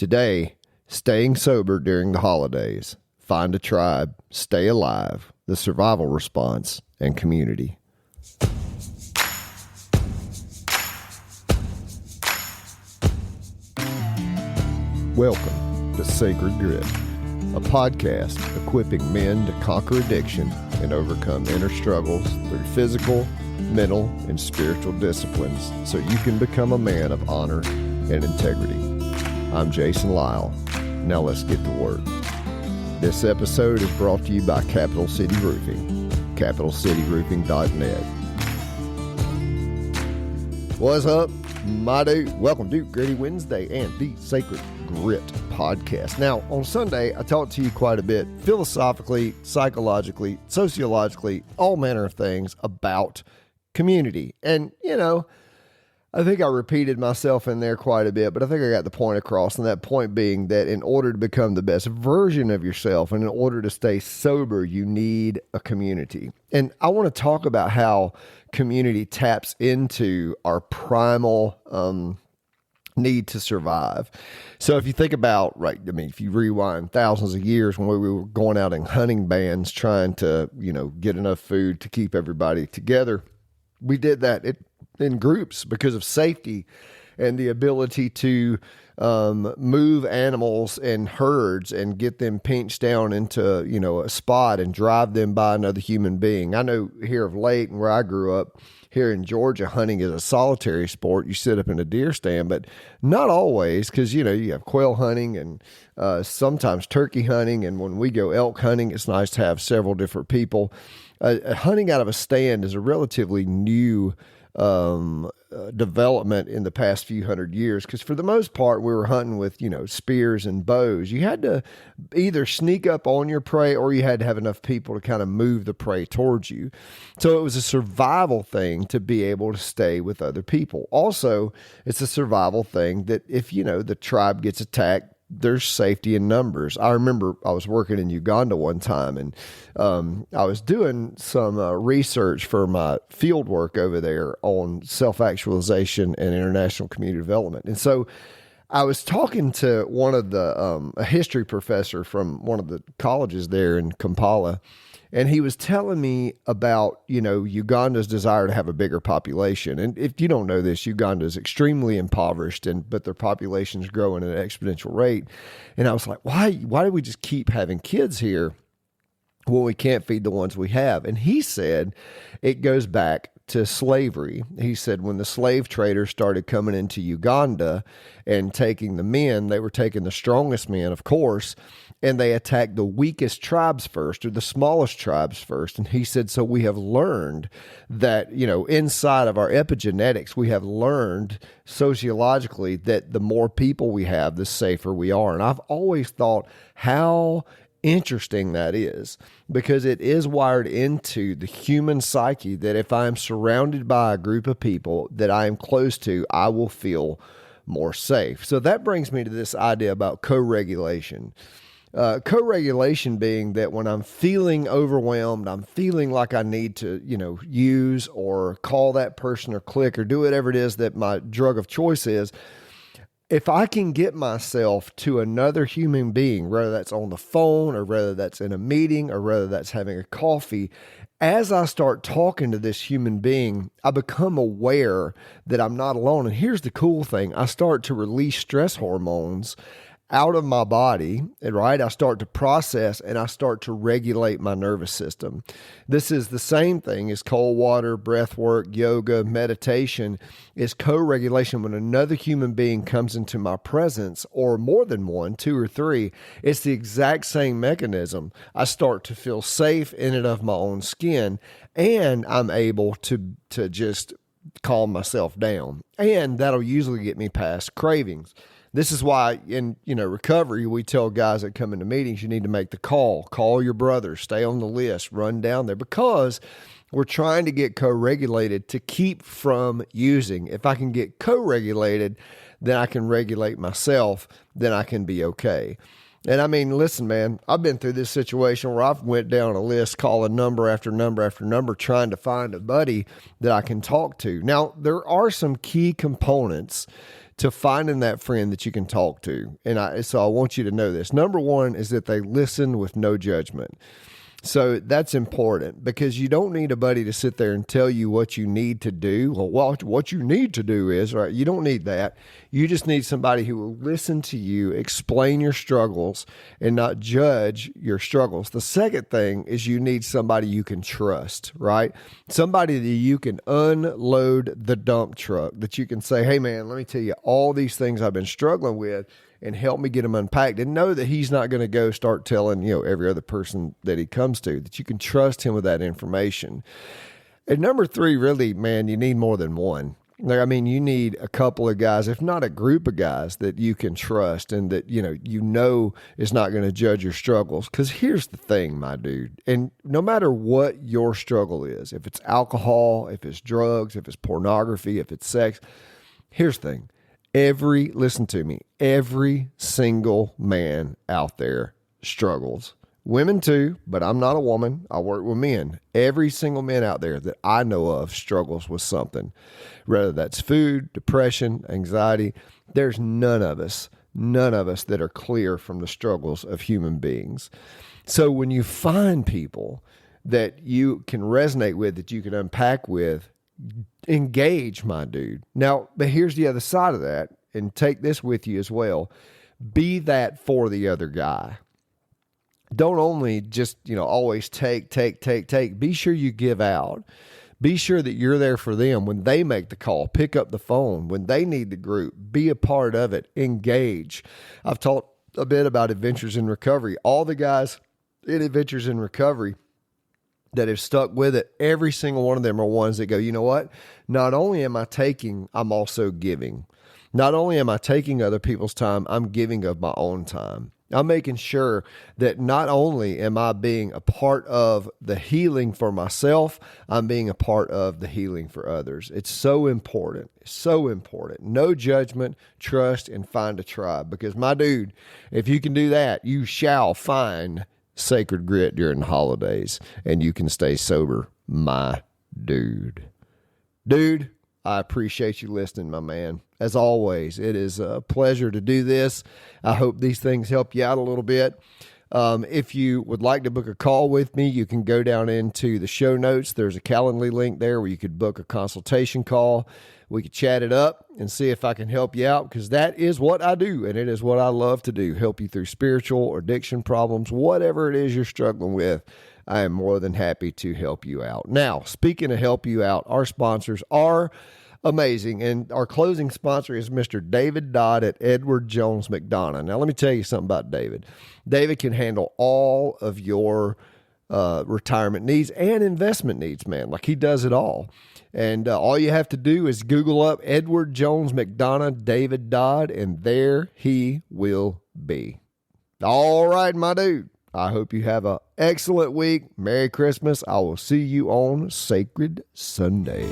Today, staying sober during the holidays, find a tribe, stay alive, the survival response, and community. Welcome to Sacred Grit, a podcast equipping men to conquer addiction and overcome inner struggles through physical, mental, and spiritual disciplines so you can become a man of honor and integrity. I'm Jason Lyle. Now let's get to work. This episode is brought to you by Capital City Roofing, capitalcityroofing.net. What's up, my dude? Welcome to Gritty Wednesday and the Sacred Grit podcast. Now, on Sunday, I talked to you quite a bit, philosophically, psychologically, sociologically, all manner of things about community. And, you know, I think I repeated myself in there quite a bit, but I think I got the point across, and that point being that in order to become the best version of yourself and in order to stay sober, you need a community. And I want to talk about how community taps into our primal need to survive. So if you think about, if you rewind thousands of years when we were going out in hunting bands trying to, get enough food to keep everybody together, we did that in groups because of safety and the ability to move animals in herds and get them pinched down into, a spot and drive them by another human being. I know here of late and where I grew up here in Georgia, hunting is a solitary sport. You sit up in a deer stand, but not always, because, you have quail hunting and sometimes turkey hunting. And when we go elk hunting, it's nice to have several different people. Hunting out of a stand is a relatively new development in the past few hundred years, because for the most part we were hunting with spears and bows. You had to either sneak up on your prey or you had to have enough people to kind of move the prey towards you. So it was a survival thing to be able to stay with other people. Also, it's a survival thing that if the tribe gets attacked, there's safety in numbers. I remember I was working in Uganda one time, and I was doing some research for my field work over there on self-actualization and international community development. And so I was talking to one of the a history professor from one of the colleges there in Kampala, and he was telling me about, Uganda's desire to have a bigger population. And if you don't know this, Uganda is extremely impoverished, but their population is growing at an exponential rate. And I was like, why do we just keep having kids here when we can't feed the ones we have? And he said it goes back to slavery. He said when the slave traders started coming into Uganda and taking the men, they were taking the strongest men, of course, and they attacked the weakest tribes first, or the smallest tribes first. And he said, so we have learned that, inside of our epigenetics, we have learned sociologically that the more people we have, the safer we are. And I've always thought how interesting that is, because it is wired into the human psyche that if I'm surrounded by a group of people that I am close to, I will feel more safe. So that brings me to this idea about co-regulation. Co-regulation being that when I'm feeling overwhelmed, I'm feeling like I need to, use or call that person or click or do whatever it is that my drug of choice is. If I can get myself to another human being, whether that's on the phone or whether that's in a meeting or whether that's having a coffee, as I start talking to this human being, I become aware that I'm not alone. And here's the cool thing. I start to release stress hormones out of my body, right? I start to process and I start to regulate my nervous system. This is the same thing as cold water, breath work, yoga, meditation is co-regulation. When another human being comes into my presence, or more than one, two or three, it's the exact same mechanism. I start to feel safe in and of my own skin, and I'm able to just calm myself down. And that'll usually get me past cravings. This is why in, recovery, we tell guys that come into meetings, you need to make the call your brother, stay on the list, run down there, because we're trying to get co-regulated to keep from using. If I can get co-regulated, then I can regulate myself, then I can be okay. And I mean, listen, man, I've been through this situation where I've went down a list, calling number after number after number, trying to find a buddy that I can talk to. Now, there are some key components to finding that friend that you can talk to. And so I want you to know this. Number one is that they listen with no judgment. So that's important, because you don't need a buddy to sit there and tell you what you need to do. Well, what you need to do is, right? You don't need that. You just need somebody who will listen to you, explain your struggles, and not judge your struggles. The second thing is you need somebody you can trust, right? Somebody that you can unload the dump truck, that you can say, hey man, let me tell you all these things I've been struggling with, and help me get them unpacked, and know that he's not going to go start telling, every other person that he comes to, that you can trust him with that information. And number three, really, man, you need more than one. You need a couple of guys, if not a group of guys, that you can trust and that, is not going to judge your struggles. Because here's the thing, my dude, and no matter what your struggle is, if it's alcohol, if it's drugs, if it's pornography, if it's sex, here's the thing. Listen to me, every single man out there struggles. Women too, but I'm not a woman. I work with men. Every single man out there that I know of struggles with something, whether that's food, depression, anxiety. There's none of us that are clear from the struggles of human beings. So when you find people that you can resonate with, that you can unpack with, engage, my dude. Now, but here's the other side of that, and take this with you as well. Be that for the other guy. Don't only just, always take. Be sure you give out. Be sure that you're there for them when they make the call. Pick up the phone when they need the group. Be a part of it. Engage. I've talked a bit about Adventures in Recovery. All the guys in Adventures in Recovery that have stuck with it, every single one of them are ones that go, you know what? Not only am I taking, I'm also giving. Not only am I taking other people's time, I'm giving of my own time. I'm making sure that not only am I being a part of the healing for myself, I'm being a part of the healing for others. It's so important. So important. No judgment, trust, and find a tribe. Because my dude, if you can do that, you shall find sacred grit during the holidays, and you can stay sober, my dude. Dude, I appreciate you listening, my man. As always, it is a pleasure to do this. I hope these things help you out a little bit. If you would like to book a call with me, you can go down into the show notes. There's a Calendly link there where you could book a consultation call. We could chat it up and see if I can help you out, because that is what I do, and it is what I love to do, help you through spiritual or addiction problems, whatever it is you're struggling with. I am more than happy to help you out. Now, speaking of help you out, our sponsors are amazing, and our closing sponsor is Mr. David Dodd at Edward Jones McDonough. Now, let me tell you something about David. David can handle all of your retirement needs and investment needs, man. Like, he does it all. And all you have to do is Google up Edward Jones McDonough, David Dodd, and there he will be. All right, my dude. I hope you have an excellent week. Merry Christmas. I will see you on Sacred Sunday.